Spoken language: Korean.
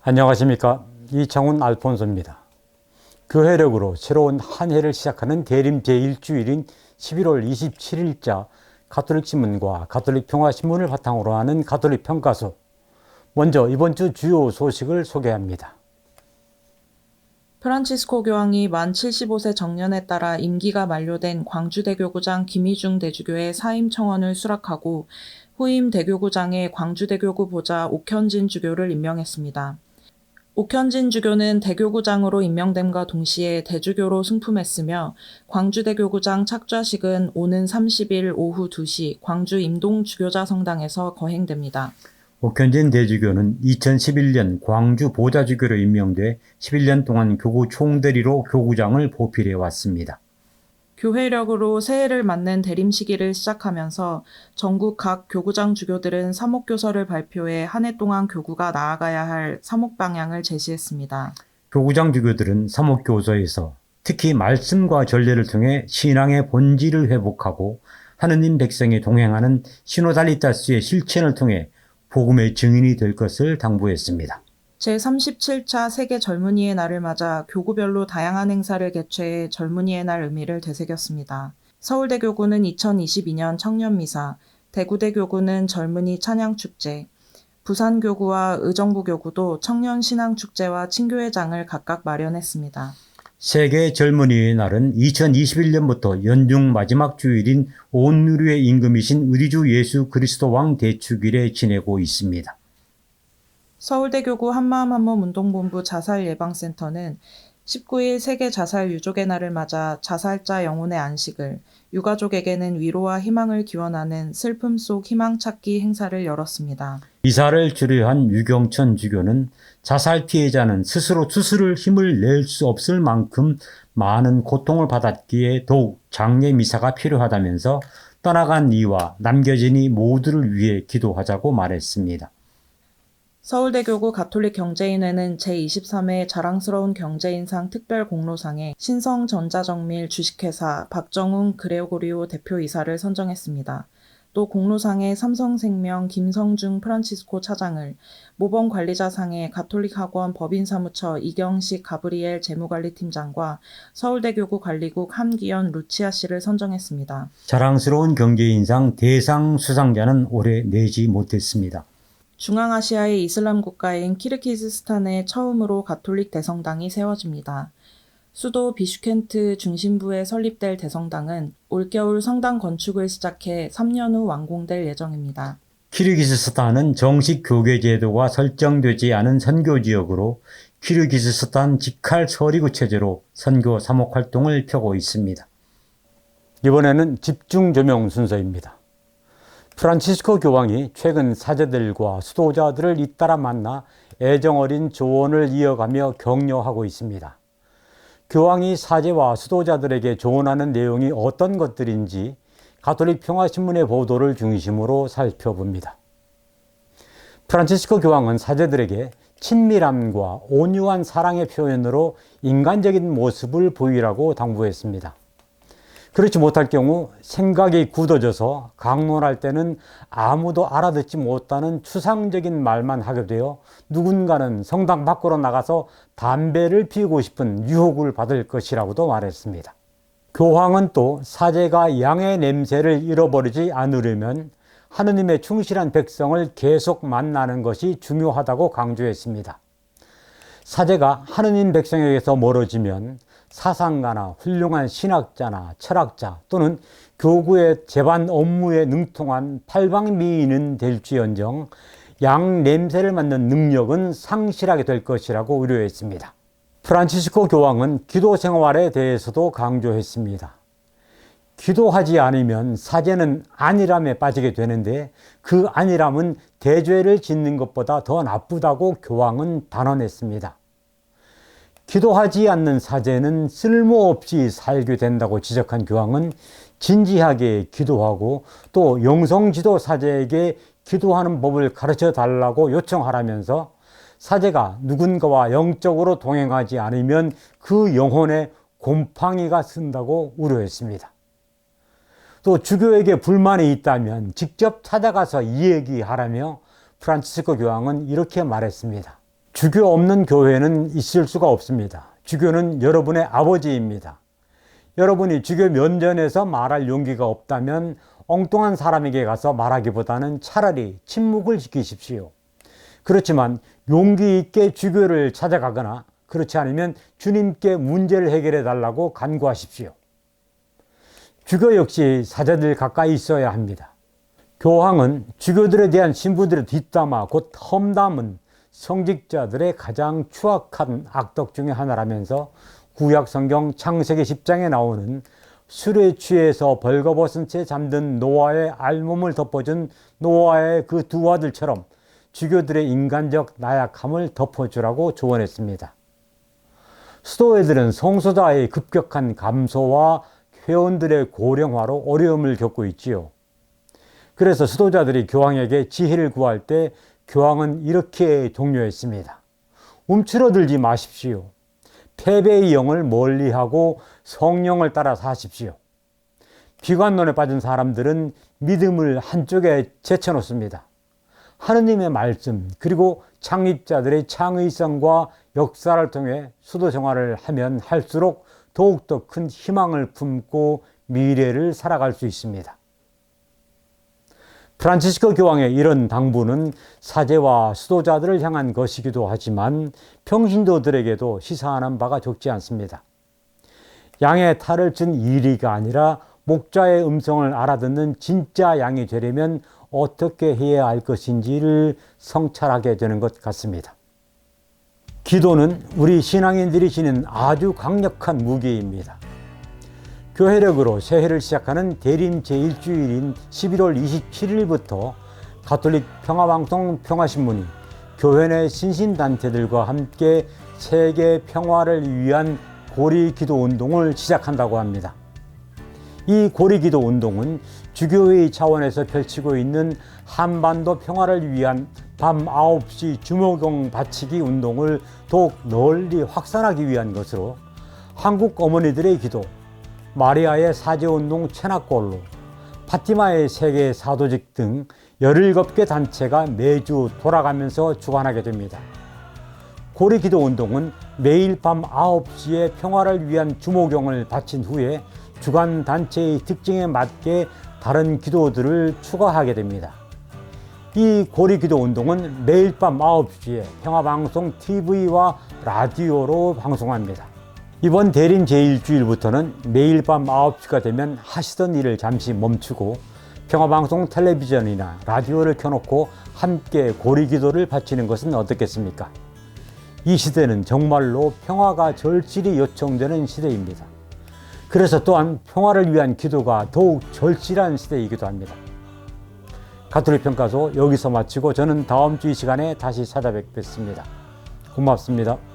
안녕하십니까. 이창훈 알폰소입니다. 교회력으로 새로운 한 해를 시작하는 대림 제1주일인 11월 27일자 가톨릭 신문과 가톨릭 평화신문을 바탕으로 하는 가톨릭 평가소. 먼저 이번 주 주요 소식을 소개합니다. 프란치스코 교황이 만 75세 정년에 따라 임기가 만료된 광주대교구장 김희중 대주교의 사임 청원을 수락하고 후임 대교구장에 광주대교구 보좌 옥현진 주교를 임명했습니다. 옥현진 주교는 대교구장으로 임명됨과 동시에 대주교로 승품했으며 광주대교구장 착좌식은 오는 30일 오후 2시 광주 임동 주교자 성당에서 거행됩니다. 옥현진 대주교는 2011년 광주 보좌주교로 임명돼 11년 동안 교구 총대리로 교구장을 보필해 왔습니다. 교회력으로 새해를 맞는 대림 시기를 시작하면서 전국 각 교구장 주교들은 사목교서를 발표해 한 해 동안 교구가 나아가야 할 사목 방향을 제시했습니다. 교구장 주교들은 사목교서에서 특히 말씀과 전례를 통해 신앙의 본질을 회복하고 하느님 백성이 동행하는 시노달리타스의 실천을 통해 복음의 증인이 될 것을 당부했습니다. 제37차 세계 젊은이의 날을 맞아 교구별로 다양한 행사를 개최해 젊은이의 날 의미를 되새겼습니다. 서울대교구는 2022년 청년미사, 대구대교구는 젊은이 찬양축제, 부산교구와 의정부교구도 청년신앙축제와 친교회장을 각각 마련했습니다. 세계 젊은이의 날은 2021년부터 연중 마지막 주일인 온누리의 임금이신 우리 주 예수 그리스도 왕 대축일에 지내고 있습니다. 서울대교구 한마음 한몸 운동본부 자살예방센터는 19일 세계 자살 유족의 날을 맞아 자살자 영혼의 안식을, 유가족에게는 위로와 희망을 기원하는 슬픔 속 희망 찾기 행사를 열었습니다. 미사를 주례한 유경천 주교는 자살 피해자는 스스로 힘을 낼 수 없을 만큼 많은 고통을 받았기에 더욱 장례 미사가 필요하다면서 떠나간 이와 남겨진 이 모두를 위해 기도하자고 말했습니다. 서울대교구 가톨릭 경제인회는 제23회 자랑스러운 경제인상 특별공로상에 신성전자정밀 주식회사 박정웅 그레고리오 대표이사를 선정했습니다. 또 공로상에 삼성생명 김성중 프란치스코 차장을, 모범관리자상에 가톨릭학원 법인사무처 이경식 가브리엘 재무관리팀장과 서울대교구 관리국 함기현 루치아 씨를 선정했습니다. 자랑스러운 경제인상 대상 수상자는 올해 내지 못했습니다. 중앙아시아의 이슬람 국가인 키르기즈스탄에 처음으로 가톨릭 대성당이 세워집니다. 수도 비슈켄트 중심부에 설립될 대성당은 올겨울 성당 건축을 시작해 3년 후 완공될 예정입니다. 키르기즈스탄은 정식 교계 제도가 설정되지 않은 선교 지역으로 키르기즈스탄 직할 서리구 체제로 선교 사목 활동을 펴고 있습니다. 이번에는 집중 조명 순서입니다. 프란치스코 교황이 최근 사제들과 수도자들을 잇따라 만나 애정어린 조언을 이어가며 격려하고 있습니다. 교황이 사제와 수도자들에게 조언하는 내용이 어떤 것들인지 가톨릭 평화신문의 보도를 중심으로 살펴봅니다. 프란치스코 교황은 사제들에게 친밀함과 온유한 사랑의 표현으로 인간적인 모습을 보이라고 당부했습니다. 그렇지 못할 경우 생각이 굳어져서 강론할 때는 아무도 알아듣지 못하는 추상적인 말만 하게 되어 누군가는 성당 밖으로 나가서 담배를 피우고 싶은 유혹을 받을 것이라고도 말했습니다. 교황은 또 사제가 양의 냄새를 잃어버리지 않으려면 하느님의 충실한 백성을 계속 만나는 것이 중요하다고 강조했습니다. 사제가 하느님 백성에게서 멀어지면 사상가나 훌륭한 신학자나 철학자 또는 교구의 제반 업무에 능통한 팔방미인은 될지언정 양 냄새를 맡는 능력은 상실하게 될 것이라고 우려했습니다. 프란치스코 교황은 기도 생활에 대해서도 강조했습니다. 기도하지 않으면 사제는 안일함에 빠지게 되는데 그 안일함은 대죄를 짓는 것보다 더 나쁘다고 교황은 단언했습니다. 기도하지 않는 사제는 쓸모없이 살게 된다고 지적한 교황은 진지하게 기도하고 또 영성지도 사제에게 기도하는 법을 가르쳐 달라고 요청하라면서 사제가 누군가와 영적으로 동행하지 않으면 그 영혼에 곰팡이가 쓴다고 우려했습니다. 또 주교에게 불만이 있다면 직접 찾아가서 이야기하라며 프란치스코 교황은 이렇게 말했습니다. 주교 없는 교회는 있을 수가 없습니다. 주교는 여러분의 아버지입니다. 여러분이 주교 면전에서 말할 용기가 없다면 엉뚱한 사람에게 가서 말하기보다는 차라리 침묵을 지키십시오. 그렇지만 용기 있게 주교를 찾아가거나 그렇지 않으면 주님께 문제를 해결해 달라고 간구하십시오. 주교 역시 사제들 가까이 있어야 합니다. 교황은 주교들에 대한 신부들의 뒷담화, 곧 험담은 성직자들의 가장 추악한 악덕 중에 하나라면서 구약 성경 창세기 10장에 나오는 술에 취해서 벌거벗은 채 잠든 노아의 알몸을 덮어준 노아의 그 두 아들처럼 주교들의 인간적 나약함을 덮어주라고 조언했습니다. 수도회들은 성소자의 급격한 감소와 회원들의 고령화로 어려움을 겪고 있지요. 그래서 수도자들이 교황에게 지혜를 구할 때 교황은 이렇게 독려했습니다. 움츠러들지 마십시오. 패배의 영을 멀리하고 성령을 따라 사십시오. 비관론에 빠진 사람들은 믿음을 한쪽에 제쳐놓습니다. 하느님의 말씀 그리고 창립자들의 창의성과 역사를 통해 수도 생활을 하면 할수록 더욱더 큰 희망을 품고 미래를 살아갈 수 있습니다. 프란치스코 교황의 이런 당부는 사제와 수도자들을 향한 것이기도 하지만 평신도들에게도 시사하는 바가 적지 않습니다. 양의 탈을 친 이리가 아니라 목자의 음성을 알아듣는 진짜 양이 되려면 어떻게 해야 할 것인지를 성찰하게 되는 것 같습니다. 기도는 우리 신앙인들이 지닌 아주 강력한 무기입니다. 교회력으로 새해를 시작하는 대림 제1주일인 11월 27일부터 가톨릭 평화방송 평화신문이 교회 내 신신단체들과 함께 세계 평화를 위한 고리기도 운동을 시작한다고 합니다. 이 고리기도 운동은 주교회 차원에서 펼치고 있는 한반도 평화를 위한 밤 9시 주목경 바치기 운동을 더욱 널리 확산하기 위한 것으로 한국 어머니들의 기도, 마리아의 사제운동 체납골로, 파티마의 세계 사도직 등 17개 단체가 매주 돌아가면서 주관하게 됩니다. 고리기도 운동은 매일 밤 9시에 평화를 위한 주목경을 바친 후에 주간 단체의 특징에 맞게 다른 기도들을 추가하게 됩니다. 이 고리기도 운동은 매일 밤 9시에 평화방송 TV와 라디오로 방송합니다. 이번 대림 제1주일부터는 매일 밤 9시가 되면 하시던 일을 잠시 멈추고 평화방송 텔레비전이나 라디오를 켜놓고 함께 고리기도를 바치는 것은 어떻겠습니까? 이 시대는 정말로 평화가 절실히 요청되는 시대입니다. 그래서 또한 평화를 위한 기도가 더욱 절실한 시대이기도 합니다. 가톨릭 평가소 여기서 마치고 저는 다음 주 이 시간에 다시 찾아뵙겠습니다. 고맙습니다.